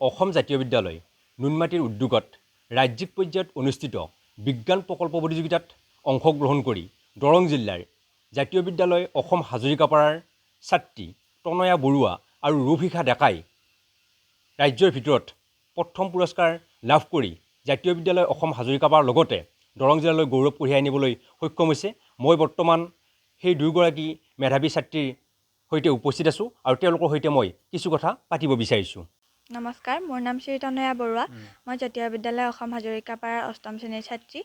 অসম জাতীয় বিদ্যালয় নুনমাটিৰ উদ্যোগত ৰাজ্যিক পৰ্যায়ত অনুষ্ঠিত বিজ্ঞান প্ৰকল্প প্ৰতিযোগিতাত অংশগ্ৰহণ কৰি দৰং জিলাৰ জাতীয় বিদ্যালয় অসম হাজৰিকাপাৰাৰ ছাত্ৰী তনয়া বৰুৱা আৰু ৰূপশিখা ডেকাই ৰাজ্যৰ ভিতৰত প্ৰথম পুৰস্কাৰ লাভ কৰি জাতীয় বিদ্যালয় অসম হাজৰিকাপাৰাৰ লগতে দৰং জিলালৈ গৌৰৱ কঢ়িয়াই আনিবলৈ সক্ষম হৈছে। মই বৰ্তমান সেই দুয়োগৰাকী মেধাৱী ছাত্ৰীৰ সৈতে উপস্থিত আছোঁ আৰু তেওঁলোকৰ সৈতে মই কিছু কথা পাতিব বিচাৰিছোঁ। নমস্কাৰ, মোৰ নাম শ্ৰী তনয়া বৰুৱা। মই জাতীয় বিদ্যালয় অসম হাজৰিকাপাৰাৰ অষ্টম শ্ৰেণীৰ ছাত্ৰী।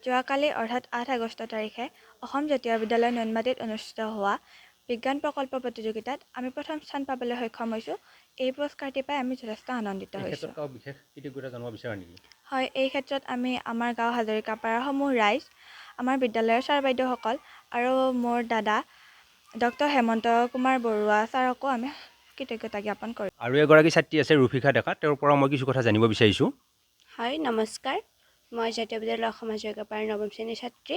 যোৱাকালি অৰ্থাৎ 8 আগষ্ট তাৰিখে অসম জাতীয় বিদ্যালয় নুনমাটিত অনুষ্ঠিত হোৱা বিজ্ঞান প্ৰকল্প প্ৰতিযোগিতাত আমি প্ৰথম স্থান পাবলৈ সক্ষম হৈছোঁ। এই পুৰস্কাৰটি পাই আমি যথেষ্ট আনন্দিত হৈছোঁ। বিশেষ কৃতজ্ঞতা জানিব বিচাৰা নেকি? হয়, এই ক্ষেত্ৰত আমি আমাৰ গাঁও হাজৰিকাপাৰাৰ সমূহ ৰাইজ, আমাৰ বিদ্যালয়ৰ ছাৰ বাইদেউসকল আৰু মোৰ দাদা ডক্টৰ হেমন্ত কুমাৰ বৰুৱা ছাৰকো আমি কৃতজ্ঞতা জ্ঞাপন কৰোঁ। আৰু এগৰাকী ছাত্ৰী আছে ৰূপশিখা ডেকা, তেওঁৰ পৰা মই কিছু কথা জানিব বিচাৰিছোঁ। হয়, নমস্কাৰ। মই জাতীয় বিদ্যালয় অসম হাজৰিকাপাৰাৰ নৱম শ্ৰেণীৰ ছাত্ৰী।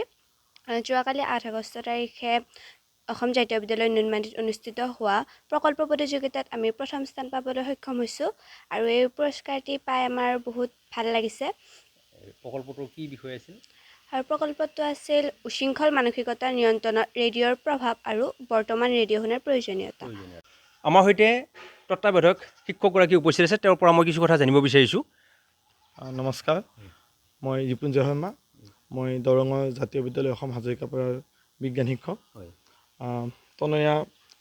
যোৱাকালি 8 আগষ্ট তাৰিখে অসম জাতীয় বিদ্যালয় নুনমাটিত অনুষ্ঠিত হোৱা প্ৰকল্প প্ৰতিযোগিতাত আমি প্ৰথম স্থান পাবলৈ সক্ষম হৈছোঁ আৰু এই পুৰস্কাৰটি পাই আমাৰ বহুত ভাল লাগিছে। প্ৰকল্পটোৰ কি বিষয় আছিল? আৰু প্ৰকল্পটো আছিল উশৃংখল মানসিকতা নিয়ন্ত্ৰণত ৰেডিঅ'ৰ প্ৰভাৱ আৰু বৰ্তমান ৰেডিঅ' শুনাৰ প্ৰয়োজনীয়তা। আমাৰ সৈতে তত্ত্বাৱধায়ক শিক্ষকগৰাকী উপস্থিত আছে, তেওঁৰ পৰা মই কিছু কথা জানিব বিচাৰিছোঁ। নমস্কাৰ, মই ৰিপুঞ্জয় শৰ্মা। মই দৰঙৰ জাতীয় বিদ্যালয় অসম হাজৰিকাপাৰাৰ বিজ্ঞান শিক্ষক। তনয়া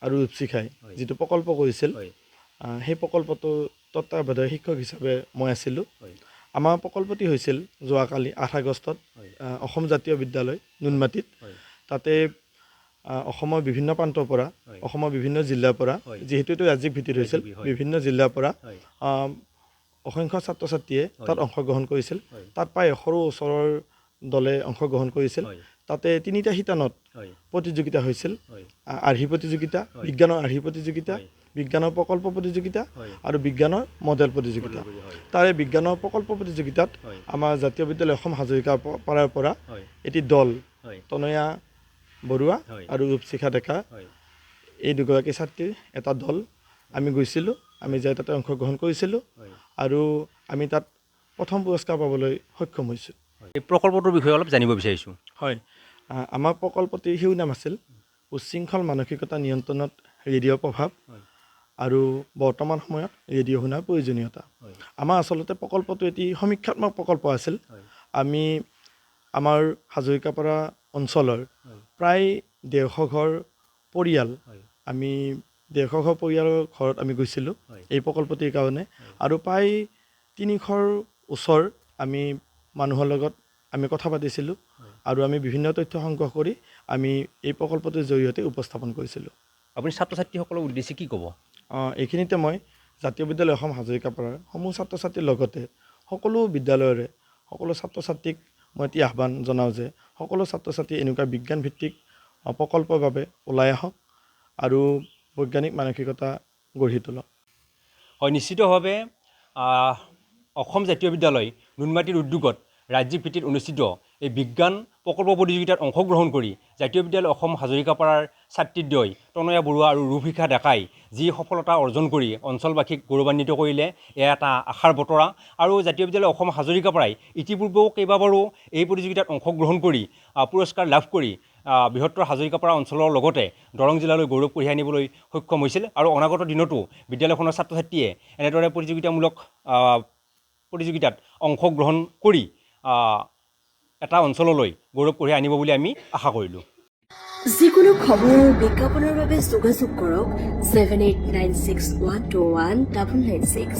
আৰু ৰূপশিখাই যিটো প্ৰকল্প কৰিছিল, সেই প্ৰকল্পটোৰ তত্ত্বাৱধায়ক শিক্ষক হিচাপে মই আছিলোঁ। আমাৰ প্ৰকল্পটি হৈছিল যোৱাকালি 8 আগষ্টত অসম জাতীয় বিদ্যালয় নুনমাটিত। তাতে অসমৰ বিভিন্ন প্ৰান্তৰ পৰা, অসমৰ বিভিন্ন জিলাৰ পৰা, যিহেতু এইটো ৰাজ্যিক ভিত্তিত হৈছিল, বিভিন্ন জিলাৰ পৰা অসংখ্য ছাত্ৰ ছাত্ৰীয়ে তাত অংশগ্ৰহণ কৰিছিল। তাত প্ৰায় সৰু ওচৰৰ দলে অংশগ্ৰহণ কৰিছিল। তাতে 3টা শিতানত প্ৰতিযোগিতা হৈছিল। আৰ্হি প্ৰতিযোগিতা, বিজ্ঞানৰ আৰ্হি প্ৰতিযোগিতা, বিজ্ঞানৰ প্ৰকল্প প্ৰতিযোগিতা আৰু বিজ্ঞানৰ মডেল প্ৰতিযোগিতা। তাৰে বিজ্ঞানৰ প্ৰকল্প প্ৰতিযোগিতাত আমাৰ জাতীয় বিদ্যালয় অসম হাজৰিকাপাৰাৰ পৰা এটি দল, তনয়া বৰুৱা আৰু ৰূপশিখা ডেকা, এই দুগৰাকী ছাত্ৰীৰ এটা দল আমি গৈছিলোঁ। আমি যাই তাতে অংশগ্ৰহণ কৰিছিলোঁ আৰু আমি তাত প্ৰথম পুৰস্কাৰ পাবলৈ সক্ষম হৈছোঁ। এই প্ৰকল্পটোৰ বিষয়ে অলপ জানিব বিচাৰিছোঁ। হয়, আমাৰ প্ৰকল্পটিৰ শিৰোনাম আছিল উচ্ছৃংখল মানসিকতা নিয়ন্ত্ৰণত ৰেডিঅ'ৰ প্ৰভাৱ আৰু বৰ্তমান সময়ত ৰেডিঅ' শুনাৰ প্ৰয়োজনীয়তা। আমাৰ আচলতে প্ৰকল্পটো এটি সমীক্ষাত্মক প্ৰকল্প আছিল। আমি আমাৰ হাজৰিকাপাৰা অঞ্চলৰ প্ৰায় 150 ঘৰ পৰিয়াল, আমি 150 ঘৰ পৰিয়ালৰ ঘৰত আমি গৈছিলোঁ এই প্ৰকল্পটিৰ কাৰণে। আৰু প্ৰায় 300ৰ ওচৰ আমি মানুহৰ লগত আমি কথা পাতিছিলোঁ আৰু আমি বিভিন্ন তথ্য সংগ্ৰহ কৰি আমি এই প্ৰকল্পটোৰ জৰিয়তে উপস্থাপন কৰিছিলোঁ। আপুনি ছাত্ৰ ছাত্ৰীসকলৰ উদ্দেশ্যে কি ক'ব? এইখিনিতে মই জাতীয় বিদ্যালয় অসম হাজৰিকাপাৰাৰ সমূহ ছাত্ৰ ছাত্ৰীৰ লগতে সকলো বিদ্যালয়ৰে সকলো ছাত্ৰ ছাত্ৰীক মই এটি আহ্বান জনাওঁ যে সকলো ছাত্ৰ ছাত্ৰী এনেকুৱা বিজ্ঞানভিত্তিক প্ৰকল্পৰ বাবে ওলাই আহক আৰু বৈজ্ঞানিক মানসিকতা গঢ়ি তোলক। হয়, নিশ্চিতভাৱে অসম জাতীয় বিদ্যালয় নুনমাটিৰ উদ্যোগত ৰাজ্যিক ভিত্তিত অনুষ্ঠিত এই বিজ্ঞান প্ৰকল্প প্ৰতিযোগিতাত অংশগ্ৰহণ কৰি জাতীয় বিদ্যালয় অসম হাজৰিকাপাৰাৰ ছাত্ৰীদ্বয় তনয়া বৰুৱা আৰু ৰূপশিখা ডেকাই যি সফলতা অৰ্জন কৰি অঞ্চলবাসীক গৌৰৱান্বিত কৰিলে, এয়া এটা আশাৰ বতৰা। আৰু জাতীয় বিদ্যালয় অসম হাজৰিকাপাৰাই ইতিপূৰ্বেও কেইবাবাৰো এই প্ৰতিযোগিতাত অংশগ্ৰহণ কৰি পুৰস্কাৰ লাভ কৰি বৃহত্তৰ হাজৰিকাপাৰা অঞ্চলৰ লগতে দৰং জিলালৈ গৌৰৱ কঢ়িয়াই আনিবলৈ সক্ষম হৈছিল। আৰু অনাগত দিনতো বিদ্যালয়খনৰ ছাত্ৰ ছাত্ৰীয়ে এনেদৰে প্ৰতিযোগিতাত অংশগ্ৰহণ কৰি এটা অঞ্চললৈ গৌৰৱ কঢ়িয়াই আনিব বুলি আমি আশা কৰিলোঁ। যিকোনো খবৰৰ বিজ্ঞাপনৰ বাবে যোগাযোগ কৰক 7896121996।